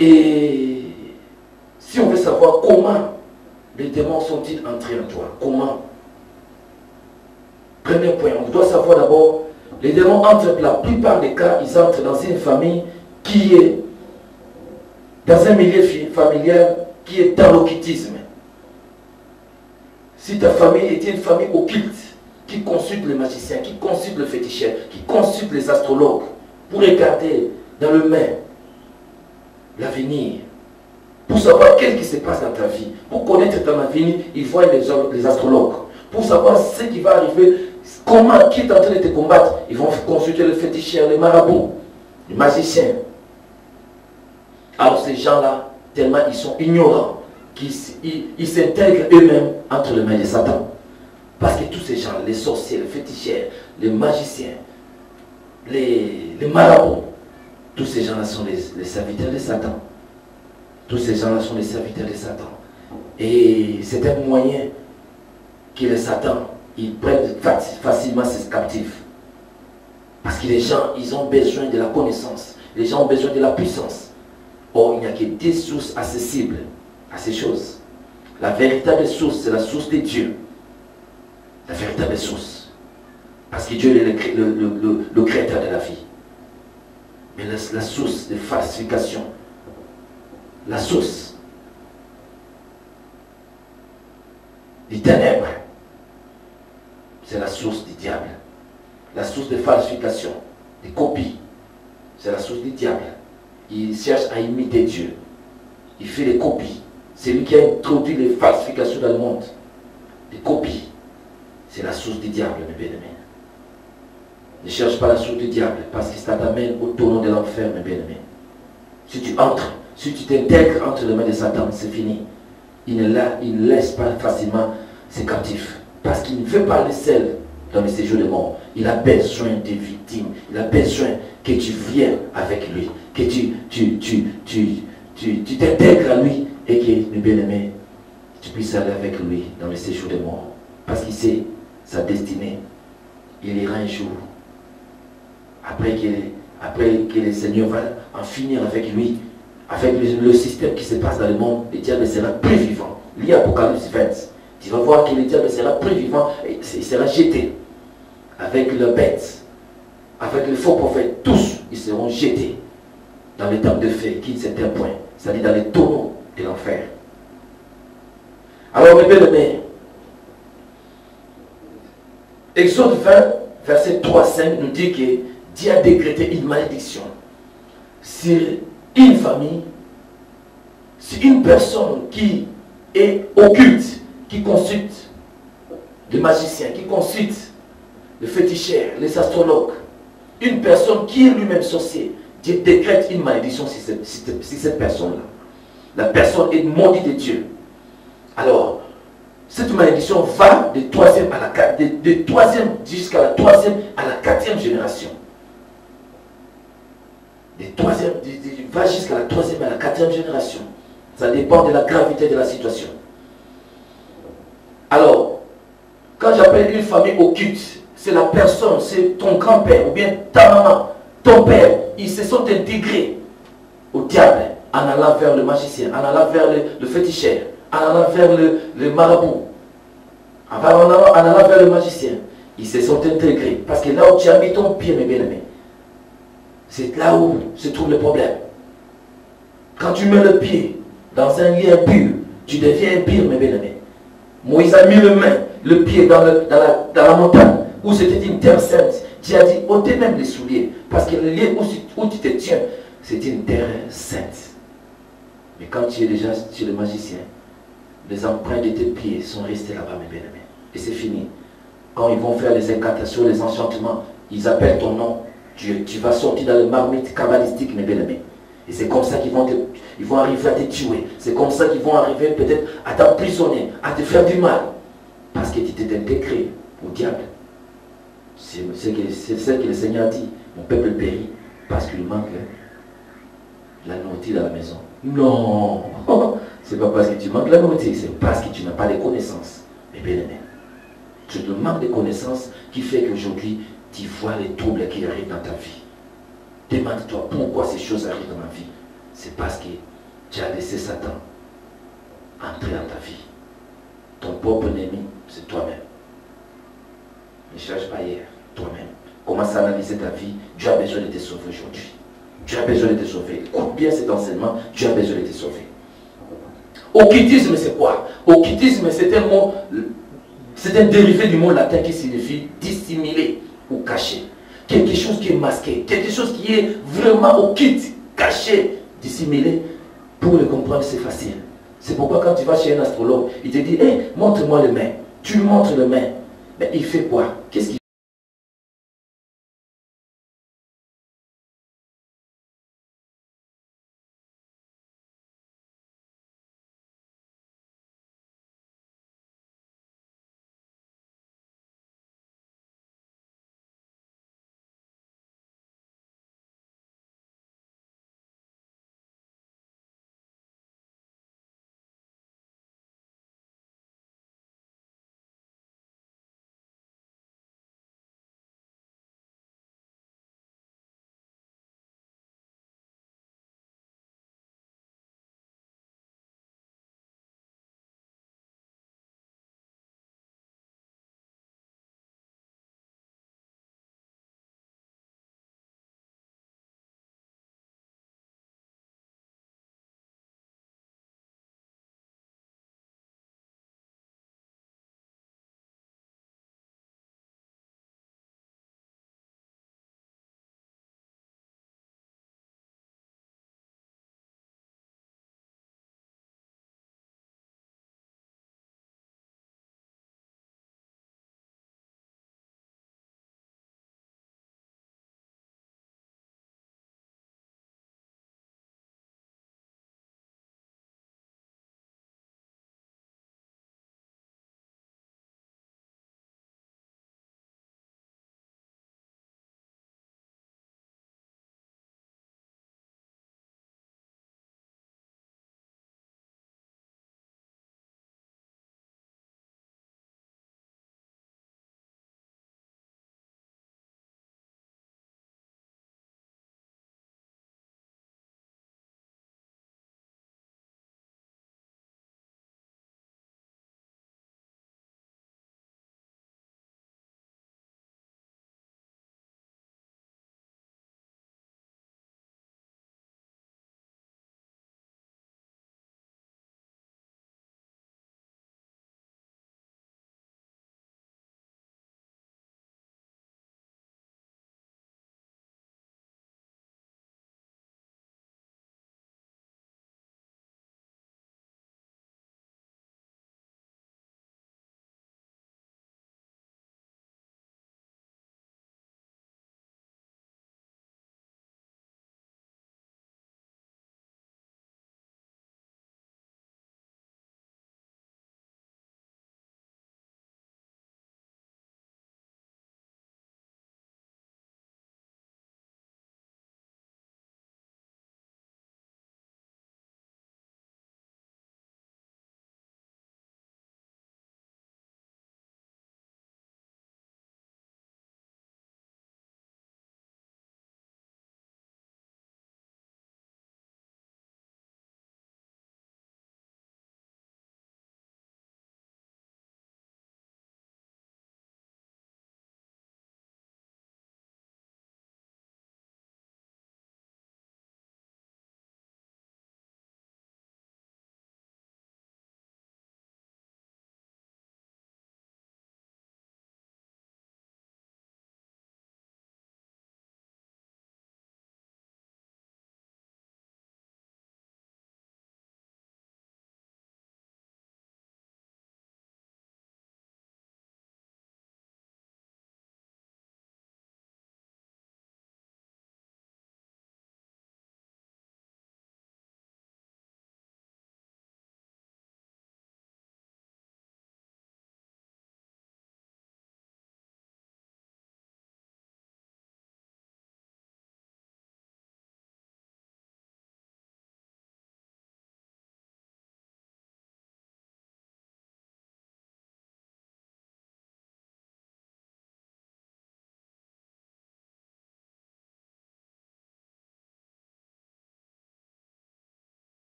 Et si on veut savoir comment les démons sont-ils entrés en toi, comment? Premier point, on doit savoir d'abord, les démons entrent, la plupart des cas, ils entrent dans une famille qui est dans un milieu familial qui est dans l'occultisme. Si ta famille est une famille occulte, qui consulte les magiciens, qui consulte le féticheur, qui consulte les astrologues, pour regarder dans le main l'avenir, pour savoir qu'est-ce qui se passe dans ta vie, pour connaître ton avenir, il faut les astrologues. Pour savoir ce qui va arriver, comment, qui est en train de te combattre, ils vont consulter le féticheur, les marabouts, les magiciens. Alors ces gens-là, tellement ils sont ignorants, qu'ils s'intègrent eux-mêmes entre les mains de Satan. Parce que tous ces gens, les sorciers, les féticheurs, les magiciens, les marabouts, tous ces gens-là sont les serviteurs de Satan. Tous ces gens-là sont les serviteurs de Satan. Et c'est un moyen que les Satan, ils prennent facilement ses captifs. Parce que les gens, ils ont besoin de la connaissance. Les gens ont besoin de la puissance. Or, il n'y a que des sources accessibles à ces choses. La véritable source, c'est la source de Dieu. La véritable source. Parce que Dieu est le créateur de la vie. Mais la source de falsification, la source des ténèbres, c'est la source du diable. La source de falsification, des copies, c'est la source du diable. Il cherche à imiter Dieu. Il fait des copies. C'est lui qui a introduit les falsifications dans le monde. Des copies. C'est la source du diable, mes bien-aimés. Ne cherche pas la source du diable, parce que ça t'amène au tournant de l'enfer, mes bien-aimés. Si tu entres, si tu t'intègres entre les mains de Satan, c'est fini. Il ne laisse pas facilement ses captifs. Parce qu'il ne veut pas les seuls dans le séjour de mort. Il a besoin des victimes. Il a besoin que tu viennes avec lui. Que tu t'intègres à lui et que, mes bien-aimés, tu puisses aller avec lui dans le séjour de mort. Parce qu'il sait sa destinée. Il ira un jour. Après que le Seigneur va en finir avec lui, avec le système qui se passe dans le monde, le diable sera plus vivant. Lis Apocalypse 20. Tu vas voir que le diable sera plus vivant et il sera jeté. Avec le bête, avec les faux prophètes, tous, ils seront jetés dans les tables de feu qui est un point, c'est-à-dire dans les tonneaux de l'enfer. Alors, mes bien-aimés, Exode 20, verset 3-5 nous dit que Dieu a décrété une malédiction sur une famille, sur une personne qui est occulte, qui consulte les magiciens, qui consulte les féticheurs, les astrologues. Une personne qui est lui-même sorcier, Dieu décrète une malédiction sur cette personne-là. La personne est maudite de Dieu. Alors, cette malédiction va de troisième à de troisième jusqu'à la troisième à la quatrième génération. Va jusqu'à la troisième à la quatrième génération. Ça dépend de la gravité de la situation. Alors, quand j'appelle une famille occulte, c'est la personne, c'est ton grand-père ou bien ta maman, ton père, ils se sont intégrés au diable en allant vers le magicien, en allant vers le féticheur, en allant vers le marabout, en allant vers le magicien. Ils se sont intégrés. Parce que là où tu as mis ton pied, mes bien-aimés, c'est là où se trouve le problème. Quand tu mets le pied dans un lieu impur, tu deviens impur, mes bien-aimés. Moïse a mis le pied dans la montagne, où c'était une terre sainte. Tu as dit, ôtez même les souliers, parce que le lieu où tu te tiens, c'est une terre sainte. Mais quand tu es déjà chez le magicien, les empreintes de tes pieds sont restées là-bas, mes bien-aimés. Et c'est fini. Quand ils vont faire les incantations, les enchantements, ils appellent ton nom, tu vas sortir dans le marmite kabbalistique, mes bien-aimés. Et c'est comme ça qu'ils vont arriver à te tuer. C'est comme ça qu'ils vont arriver peut-être à t'emprisonner, à te faire du mal. Parce que tu t'es intégré au diable. C'est ce que le Seigneur dit. Mon peuple périt parce qu'il manque la nourriture dans la maison. Non, c'est pas parce que tu manques la nourriture, c'est parce que tu n'as pas les connaissances. Mais bien aimé, c'est le manque de connaissances qui fait qu'aujourd'hui, tu vois les troubles qui arrivent dans ta vie. Demande-toi pourquoi ces choses arrivent dans ma vie. c'est parce que tu as laissé Satan entrer dans ta vie. Ton propre ennemi, c'est toi-même. Ne cherche pas hier, toi-même. Commence à analyser ta vie. Dieu a besoin de te sauver aujourd'hui. Dieu a besoin de te sauver. Écoute bien cet enseignement. Dieu a besoin de te sauver. Occultisme, c'est quoi? Occultisme, c'est un mot, c'est un dérivé du mot latin qui signifie dissimuler ou cacher. Quelque chose qui est masqué, quelque chose qui est vraiment occulte, caché, dissimulé. Pour le comprendre, c'est facile. C'est pourquoi quand tu vas chez un astrologue, il te dit, hey, montre-moi les mains. Tu lui montres les mains. Mais il fait quoi? Qu'est-ce qu'il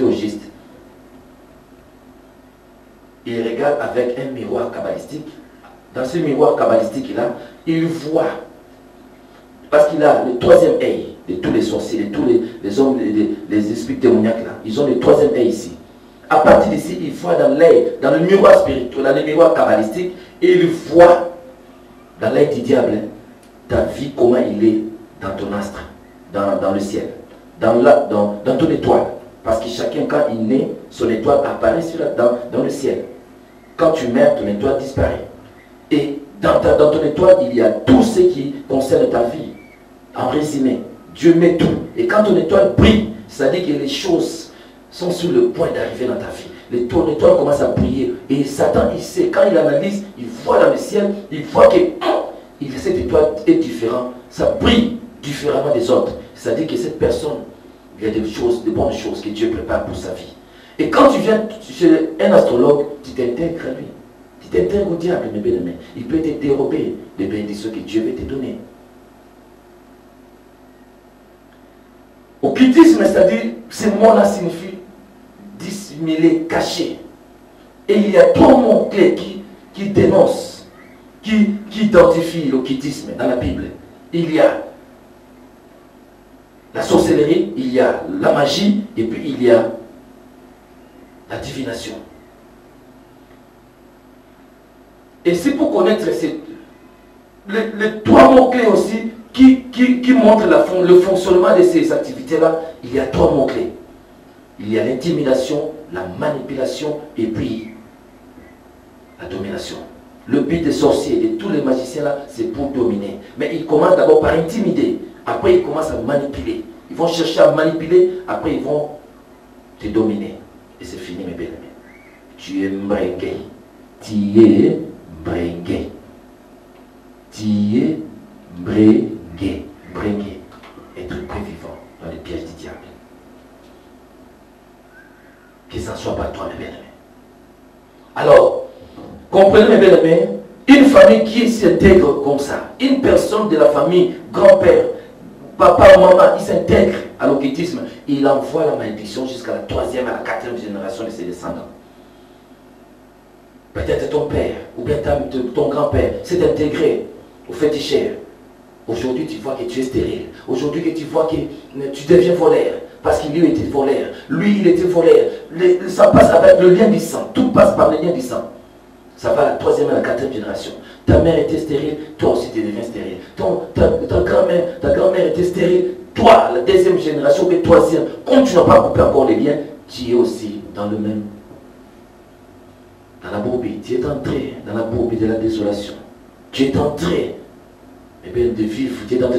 identifié au juste, il regarde avec un miroir kabbalistique. Dans ce miroir kabbalistique-là, il voit, parce qu'il a le troisième œil de tous les sorciers, de tous les hommes, les esprits démoniaques-là. Ils ont le troisième œil ici. À partir d'ici, il voit dans l'œil, dans le miroir spirituel, dans le miroir kabbalistique, et il voit dans l'œil du diable ta vie, comment il est dans ton astre, dans le ciel, dans ton étoile. Parce que chacun, quand il naît, son étoile apparaît dans le ciel. Quand tu meurs, ton étoile disparaît. Et dans ton étoile, il y a tout ce qui concerne ta vie. En résumé, Dieu met tout. Et quand ton étoile brille, c'est-à-dire que les choses sont sur le point d'arriver dans ta vie. Ton étoile commence à briller. Et Satan, il sait, quand il analyse, il voit dans le ciel, il voit que cette étoile est différente. Ça brille différemment des autres. C'est-à-dire que cette personne, il y a des choses, des bonnes choses que Dieu prépare pour sa vie. Et quand tu viens chez un astrologue, tu t'intègres à lui. Tu t'intègres au diable, mes bien-aimés. Il peut te dérober les bénédictions que Dieu veut te donner. Occultisme, c'est-à-dire, ce mot-là signifie dissimuler, cacher. Et il y a trois mots clés qui dénoncent, qui identifient l'occultisme dans la Bible. Il y a la sorcellerie, il y a la magie, et puis il y a la divination. Et c'est pour connaître les trois mots-clés aussi qui montrent le fonctionnement de ces activités-là. Il y a trois mots-clés. Il y a l'intimidation, la manipulation et puis la domination. Le but des sorciers, de tous les magiciens-là, c'est pour dominer. Mais ils commencent d'abord par intimider. Après, ils commencent à manipuler. Ils vont chercher à manipuler. Après, ils vont te dominer. Et c'est fini, mes bien-aimés. Tu es mbringué. Tu es mbringué. Tu es mbringué. Mbringué. Être prévivant dans les pièges du diable. Que ça ne soit pas toi, mes bien-aimés. Alors, comprenez, mes bien-aimés, une famille qui s'intègre comme ça, une personne de la famille, grand-père, papa ou maman, il s'intègre à l'occultisme, il envoie la malédiction jusqu'à la 3e, à la 4e génération de ses descendants. Peut-être ton père ou bien ton grand-père s'est intégré au féticheur. Aujourd'hui, tu vois que tu es stérile. Aujourd'hui, que tu vois que tu deviens voleur. Parce qu'il lui était voleur. Lui, il était voleur. Ça passe avec le lien du sang. Tout passe par le lien du sang. Ça va à la 3e et à la 4e génération. Ta mère était stérile, toi aussi tu deviens stérile. Ta grand-mère était stérile, toi, la 2e génération, mais 3e. Quand tu n'as pas coupé encore les liens, tu es aussi dans le même. Dans la brebis, tu es entré dans la brebis de la désolation. Tu es entré, de vivre, tu es entré de